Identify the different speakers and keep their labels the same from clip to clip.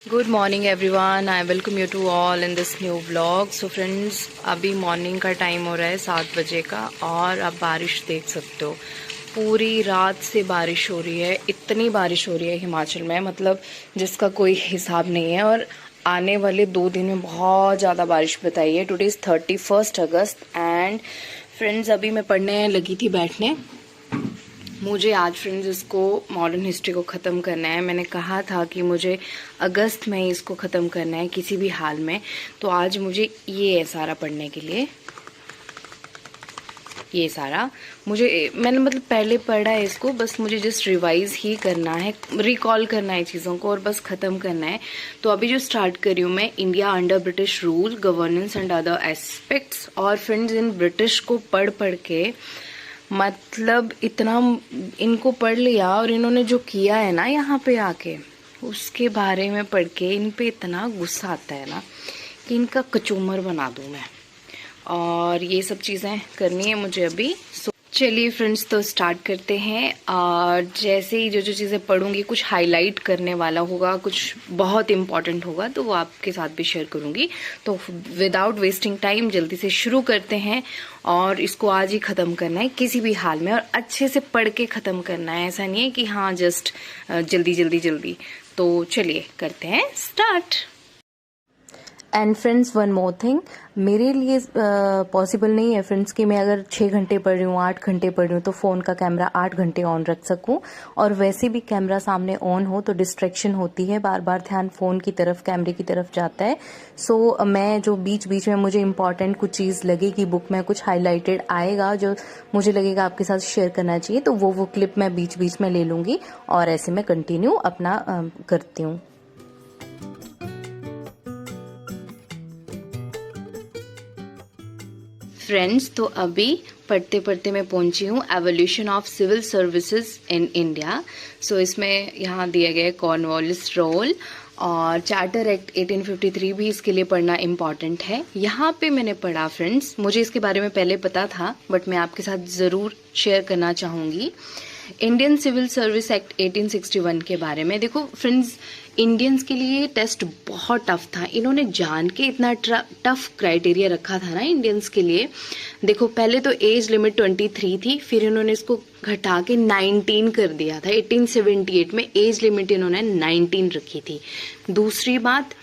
Speaker 1: Good morning everyone, I welcome you to all in this new vlog. So friends, अभी morning का time हो रहा है 7 बजे का और आप बारिश देख सकते हो। पूरी रात से बारिश हो रही है, इतनी बारिश हो रही है हिमाचल में, मतलब जिसका कोई हिसाब नहीं है। और आने वाले 2 दिन में बहुत ज़्यादा बारिश बताई है। Today is 31 August and friends, अभी मैं पढ़ने लगी थी बैठने। मुझे आज फ्रेंड्स इसको मॉडर्न हिस्ट्री को ख़त्म करना है। मैंने कहा था कि मुझे अगस्त में ही इसको ख़त्म करना है किसी भी हाल में। तो आज मुझे ये है सारा पढ़ने के लिए, ये सारा मैंने मतलब पहले पढ़ा है इसको, बस मुझे जस्ट रिवाइज ही करना है, रिकॉल करना है चीज़ों को और बस ख़त्म करना है। तो अभी जो स्टार्ट कर रही हूँ मैं, India under British rule, governance and other aspects. और फ्रेंड्स, इन ब्रिटिश को पढ़ पढ़ के मतलब इतना इनको पढ़ लिया और इन्होंने जो किया है ना यहाँ पे आके, उसके बारे में पढ़ के इन पे इतना गुस्सा आता है ना कि इनका कचूमर बना दूँ मैं। और ये सब चीज़ें करनी है मुझे अभी। चलिए फ्रेंड्स, तो स्टार्ट करते हैं। और जैसे ही जो जो चीज़ें पढ़ूंगी, कुछ हाईलाइट करने वाला होगा, कुछ बहुत इम्पॉर्टेंट होगा, तो वो आपके साथ भी शेयर करूंगी। तो विदाउट वेस्टिंग टाइम जल्दी से शुरू करते हैं और इसको आज ही ख़त्म करना है किसी भी हाल में, और अच्छे से पढ़ के ख़त्म करना है। ऐसा नहीं है कि हाँ जस्ट जल्दी जल्दी जल्दी। तो चलिए करते हैं start. And friends, one more thing, मेरे लिए पॉसिबल नहीं है फ्रेंड्स कि मैं अगर 6 घंटे पढ़ रही हूँ, 8 घंटे पढ़ रही हूँ, तो फ़ोन का कैमरा 8 घंटे ऑन रख सकूँ। और वैसे भी कैमरा सामने ऑन हो तो डिस्ट्रैक्शन होती है, बार बार ध्यान फ़ोन की तरफ, कैमरे की तरफ जाता है। सो मैं जो बीच बीच में मुझे इंपॉर्टेंट कुछ चीज़ लगेगी बुक में, कुछ हाईलाइटेड आएगा जो मुझे लगेगा आपके साथ शेयर करना चाहिए, तो वो क्लिप मैं बीच बीच में ले लूँगी और ऐसे मैं कंटिन्यू अपना करती हूँ। फ्रेंड्स, तो अभी पढ़ते पढ़ते मैं पहुंची हूँ evolution of civil services in India. So इसमें यहाँ दिया गया है कॉर्नवालिस रोल और चार्टर एक्ट 1853 भी इसके लिए पढ़ना इम्पॉर्टेंट है। यहाँ पे मैंने पढ़ा फ्रेंड्स, मुझे इसके बारे में पहले पता था बट मैं आपके साथ ज़रूर शेयर करना चाहूँगी। इंडियन सिविल सर्विस एक्ट 1861 के बारे में। देखो फ्रेंड्स, इंडियंस के लिए टेस्ट बहुत टफ था। इन्होंने जान के इतना टफ क्राइटेरिया रखा था ना इंडियंस के लिए। देखो, पहले तो एज लिमिट 23 थी, फिर इन्होंने इसको घटा के 19 कर दिया था। 1878 में एज लिमिट इन्होंने 19 रखी थी। दूसरी बात,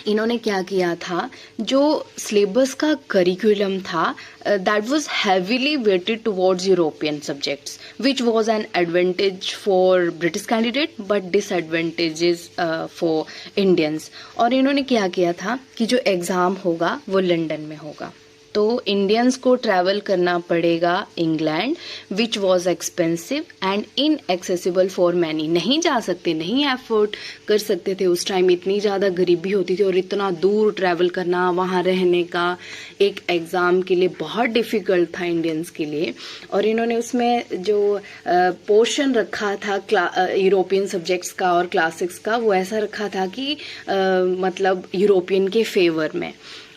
Speaker 1: इन्होंने क्या किया था, जो सिलेबस का करिकुलम था that was heavily weighted towards European subjects, which was an advantage for British candidate but disadvantages for Indians. और इन्होंने क्या किया था कि जो एग्ज़ाम होगा वो लंदन में होगा, तो इंडियंस को ट्रैवल करना पड़ेगा England, which was expensive and inaccessible for many. नहीं जा सकते, नहीं एफोर्ड कर सकते थे, उस टाइम इतनी ज़्यादा गरीबी होती थी और इतना दूर ट्रैवल करना, वहाँ रहने का, एक एग्ज़ाम के लिए बहुत डिफ़िकल्ट था इंडियंस के लिए। और इन्होंने उसमें जो पोर्शन रखा था यूरोपियन सब्जेक्ट्स का और क्लासिक्स का, वो ऐसा रखा था कि मतलब यूरोपियन के फेवर में।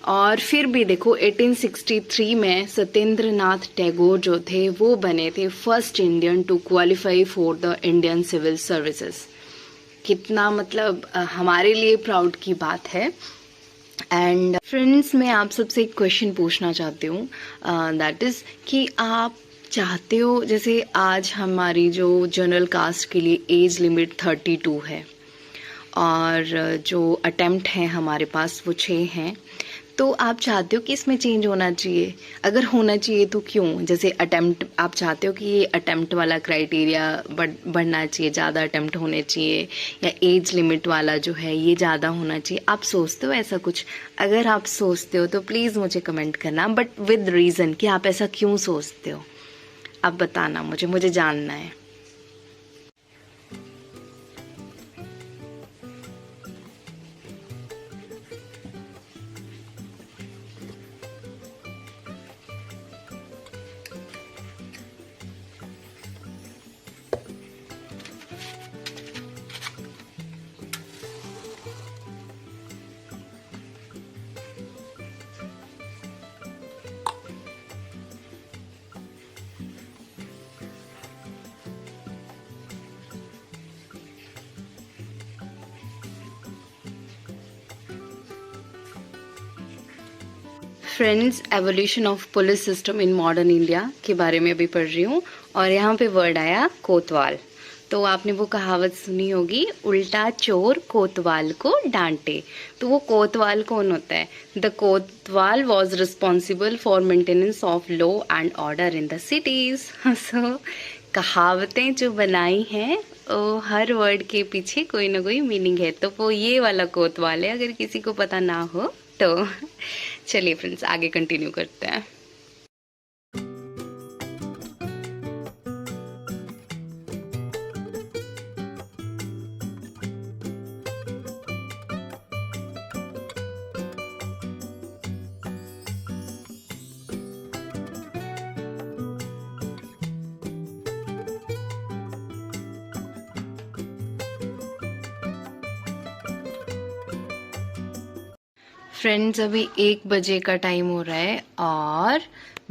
Speaker 1: और फिर भी देखो, 1863 में सत्येंद्र नाथ टैगोर जो थे वो बने थे first Indian to qualify for the Indian civil services. कितना मतलब हमारे लिए प्राउड की बात है। एंड फ्रेंड्स, मैं आप सबसे एक क्वेश्चन पूछना चाहती हूँ, दैट इज कि आप चाहते हो, जैसे आज हमारी जो जनरल कास्ट के लिए एज लिमिट 32 है और जो अटेम्प्ट हैं हमारे पास वो 6 हैं, तो आप चाहते हो कि इसमें चेंज होना चाहिए? अगर होना चाहिए तो क्यों? जैसे अटेम्प्ट, आप चाहते हो कि ये अटेम्प्ट वाला क्राइटेरिया बढ़ना चाहिए, ज़्यादा अटेम्प्ट होने चाहिए, या एज लिमिट वाला जो है ये ज़्यादा होना चाहिए? आप सोचते हो ऐसा कुछ? अगर आप सोचते हो तो प्लीज़ मुझे कमेंट करना, बट विद रीज़न कि आप ऐसा क्यों सोचते हो, आप बताना मुझे जानना है। Friends, evolution of police system in modern India के बारे में अभी पढ़ रही हूँ और यहाँ पे वर्ड आया कोतवाल। तो आपने वो कहावत सुनी होगी, उल्टा चोर कोतवाल को डांटे। तो वो कोतवाल कौन होता है? The kotwal was responsible for maintenance of law and order in the cities. So कहावतें जो बनाई हैं वो हर वर्ड के पीछे कोई ना कोई मीनिंग है। तो वो ये वाला कोतवाल है, अगर किसी को पता ना हो तो। चलिए फ्रेंड्स, आगे कंटिन्यू करते हैं। फ्रेंड्स, अभी 1 बजे का टाइम हो रहा है और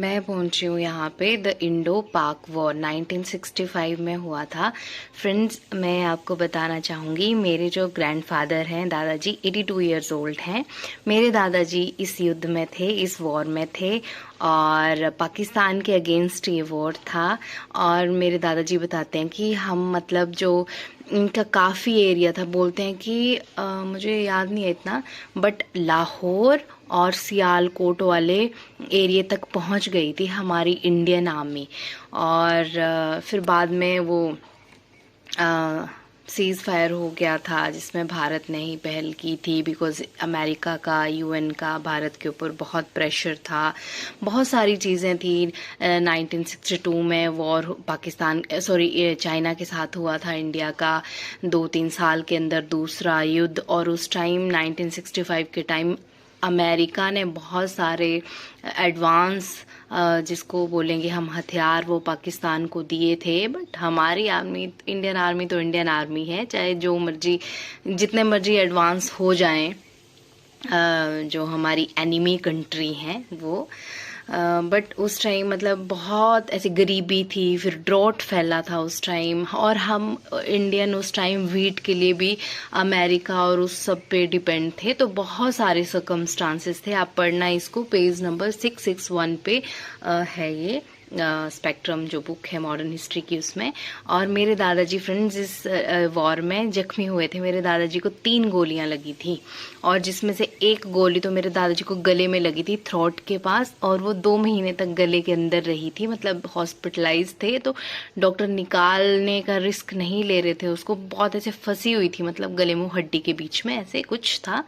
Speaker 1: मैं पहुंची हूँ यहाँ पे। द इंडो पाक वॉर 1965 में हुआ था। फ्रेंड्स, मैं आपको बताना चाहूँगी, मेरे जो ग्रैंडफादर हैं, दादाजी 82 ईयर्स ओल्ड हैं। मेरे दादाजी इस युद्ध में थे, इस वॉर में थे और पाकिस्तान के अगेंस्ट ये वॉर था। और मेरे दादाजी बताते हैं कि हम मतलब जो इनका काफ़ी एरिया था, बोलते हैं कि मुझे याद नहीं है इतना, बट लाहौर और सियालकोट वाले एरिया तक पहुंच गई थी हमारी इंडियन आर्मी। और फिर बाद में वो सीज़ फायर हो गया था, जिसमें भारत ने ही पहल की थी, बिकॉज़ अमेरिका का, यूएन का भारत के ऊपर बहुत प्रेशर था, बहुत सारी चीज़ें थी। 1962 में वॉर पाकिस्तान चाइना के साथ हुआ था इंडिया का, 2-3 साल के अंदर दूसरा युद्ध। और उस टाइम 1965 के टाइम अमेरिका ने बहुत सारे एडवांस जिसको बोलेंगे हम हथियार, वो पाकिस्तान को दिए थे। बट हमारी आर्मी, इंडियन आर्मी तो इंडियन आर्मी है, चाहे जो मर्जी जितने मर्जी एडवांस हो जाएं जो हमारी एनिमी कंट्री हैं वो। बट उस टाइम मतलब बहुत ऐसी गरीबी थी, फिर ड्रॉट फैला था उस टाइम, और हम इंडियन उस टाइम वीट के लिए भी अमेरिका और उस सब पे डिपेंड थे। तो बहुत सारे सर्कमस्टांसेस थे। आप पढ़ना इसको, पेज नंबर 661 पे है ये स्पेक्ट्रम जो बुक है मॉडर्न हिस्ट्री की, उसमें। और मेरे दादाजी फ्रेंड्स इस वॉर में जख्मी हुए थे। मेरे दादाजी को 3 गोलियां लगी थी और जिसमें से 1 गोली तो मेरे दादाजी को गले में लगी थी, थ्रोट के पास, और वो 2 महीने तक गले के अंदर रही थी, मतलब हॉस्पिटलाइज थे। तो डॉक्टर निकालने का रिस्क नहीं ले रहे थे उसको, बहुत ऐसे फंसी हुई थी, मतलब गले मुंह हड्डी के बीच में ऐसे कुछ था।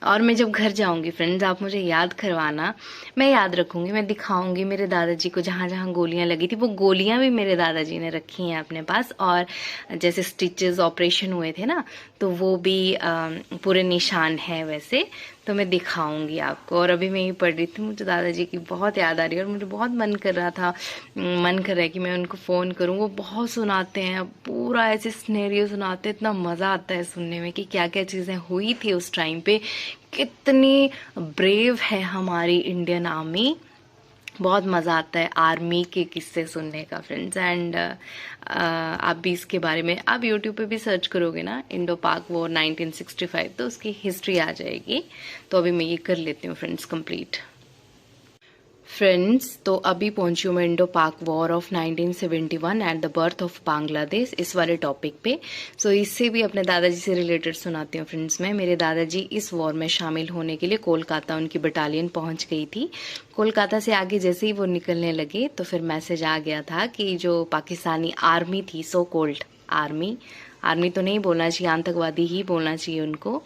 Speaker 1: और मैं जब घर जाऊंगी फ्रेंड्स, आप मुझे याद करवाना, मैं याद रखूंगी, मैं दिखाऊंगी मेरे दादाजी को जहाँ जहाँ गोलियां लगी थी। वो गोलियां भी मेरे दादाजी ने रखी हैं अपने पास, और जैसे स्टिचेस ऑपरेशन हुए थे ना, तो वो भी पूरे निशान है वैसे, तो मैं दिखाऊंगी आपको। और अभी मैं ये पढ़ रही थी, मुझे दादाजी की बहुत याद आ रही है और मुझे बहुत मन कर रहा है कि मैं उनको फ़ोन करूं। वो बहुत सुनाते हैं, पूरा ऐसे सिनेरियो सुनाते हैं, इतना मज़ा आता है सुनने में कि क्या क्या चीज़ें हुई थी उस टाइम पे, कितनी ब्रेव है हमारी इंडियन आर्मी। बहुत मज़ा आता है आर्मी के किस्से सुनने का फ्रेंड्स। एंड आप भी इसके बारे में, आप यूट्यूब पे भी सर्च करोगे ना, इंडो पाक वॉर 1965, तो उसकी हिस्ट्री आ जाएगी। तो अभी मैं ये कर लेती हूँ फ्रेंड्स कंप्लीट। फ्रेंड्स, तो अभी पहुंची हूँ मैं इंडो पाक war of 1971 and the birth of Bangladesh, इस वाले टॉपिक पे। सो इससे भी अपने दादाजी से रिलेटेड सुनाती हूँ फ्रेंड्स। मैं, मेरे दादाजी इस वॉर में शामिल होने के लिए कोलकाता, उनकी बटालियन पहुंच गई थी। कोलकाता से आगे जैसे ही वो निकलने लगे तो फिर मैसेज आ गया था कि जो पाकिस्तानी आर्मी थी, सो कोल्ड आर्मी तो नहीं बोलना चाहिए, आतंकवादी ही बोलना चाहिए उनको,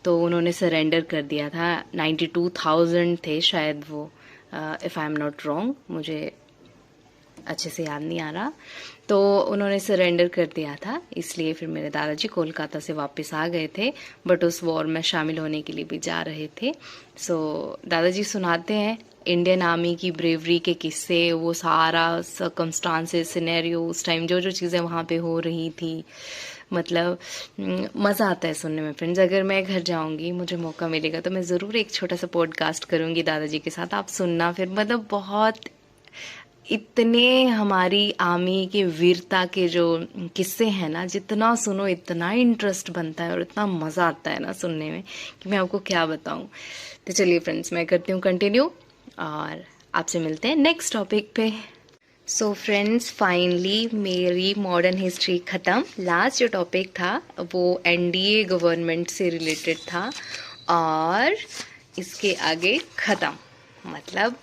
Speaker 1: तो उन्होंने सरेंडर कर दिया था। 92,000 थे शायद वो, if I am not wrong, मुझे अच्छे से याद नहीं आ रहा। तो उन्होंने सरेंडर कर दिया था, इसलिए फिर मेरे दादाजी कोलकाता से वापस आ गए थे, बट उस वॉर में शामिल होने के लिए भी जा रहे थे। सो दादाजी सुनाते हैं इंडियन आर्मी की ब्रेवरी के किस्से, वो सारा सर्कमस्टांसेस, सिनेरियो, उस टाइम जो जो चीज़ें वहाँ पे हो रही थी, मतलब मज़ा आता है सुनने में फ्रेंड्स। अगर मैं घर जाऊंगी, मुझे मौका मिलेगा, तो मैं ज़रूर एक छोटा सा पॉडकास्ट करूंगी दादाजी के साथ, आप सुनना फिर। मतलब बहुत, इतने हमारी आर्मी के वीरता के जो किस्से हैं ना, जितना सुनो इतना इंटरेस्ट बनता है और इतना मज़ा आता है ना सुनने में कि मैं आपको क्या बताऊं। तो चलिए फ्रेंड्स, मैं करती हूँ कंटिन्यू। और आपसे मिलते हैं नेक्स्ट टॉपिक पे। सो फ्रेंड्स, फाइनली मेरी मॉडर्न हिस्ट्री ख़त्म। लास्ट जो टॉपिक था वो एनडीए गवर्नमेंट से रिलेटेड था और इसके आगे ख़त्म। मतलब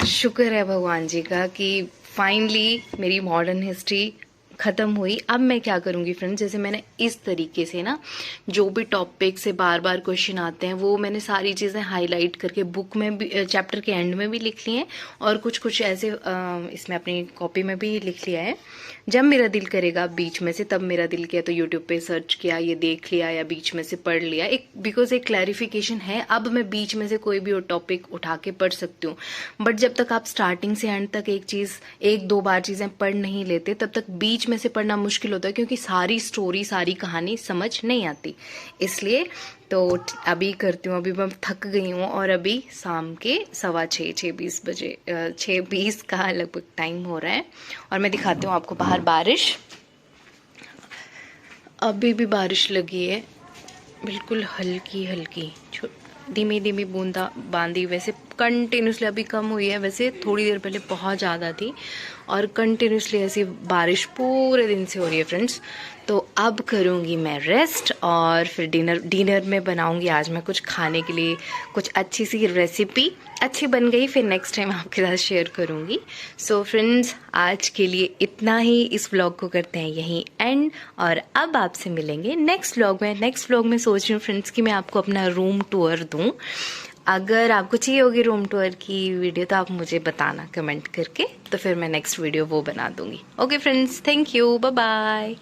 Speaker 1: शुक्र है भगवान जी का कि फाइनली मेरी मॉडर्न हिस्ट्री ख़त्म हुई। अब मैं क्या करूँगी फ्रेंड्स, जैसे मैंने इस तरीके से ना जो भी टॉपिक से बार बार क्वेश्चन आते हैं वो मैंने सारी चीज़ें हाईलाइट करके बुक में भी, चैप्टर के एंड में भी लिख ली हैं और कुछ कुछ ऐसे इसमें अपनी कॉपी में भी लिख लिया है। जब मेरा दिल करेगा बीच में से, तब मेरा दिल किया तो यूट्यूब पे सर्च किया, ये देख लिया या बीच में से पढ़ लिया, एक बिकॉज एक क्लैरिफिकेशन है। अब मैं बीच में से कोई भी टॉपिक उठा के पढ़ सकती हूँ, बट जब तक आप स्टार्टिंग से एंड तक एक चीज़ एक दो बार चीज़ें पढ़ नहीं लेते तब तक बीच में से पढ़ना मुश्किल होता है, क्योंकि सारी स्टोरी सारी कहानी समझ नहीं आती। इसलिए तो अभी करती हूँ, अभी मैं थक गई हूँ और अभी शाम के 6:15 बजे 6:20 का लगभग टाइम हो रहा है और मैं दिखाती हूँ आपको बाहर बारिश। अभी भी बारिश लगी है, बिल्कुल हल्की हल्की धीमी धीमी बूंदा बांदी। वैसे कंटिन्यूसली अभी कम हुई है, वैसे थोड़ी देर पहले बहुत ज़्यादा थी और कंटिन्यूसली ऐसी बारिश पूरे दिन से हो रही है फ्रेंड्स। तो अब करूँगी मैं रेस्ट और फिर डिनर में बनाऊँगी आज मैं कुछ खाने के लिए, कुछ अच्छी सी रेसिपी। अच्छी बन गई फिर नेक्स्ट टाइम आपके साथ शेयर करूँगी। सो फ्रेंड्स, आज के लिए इतना ही। इस व्लॉग को करते हैं यहीं एंड और अब आपसे मिलेंगे नेक्स्ट व्लॉग में। नेक्स्ट व्लॉग में सोच रही हूँ फ्रेंड्स कि मैं आपको अपना रूम टूर दूँ। अगर आपको चाहिए होगी रूम टूर की वीडियो तो आप मुझे बताना कमेंट करके, तो फिर मैं नेक्स्ट वीडियो वो बना दूँगी। Okay friends, thank you, bye bye.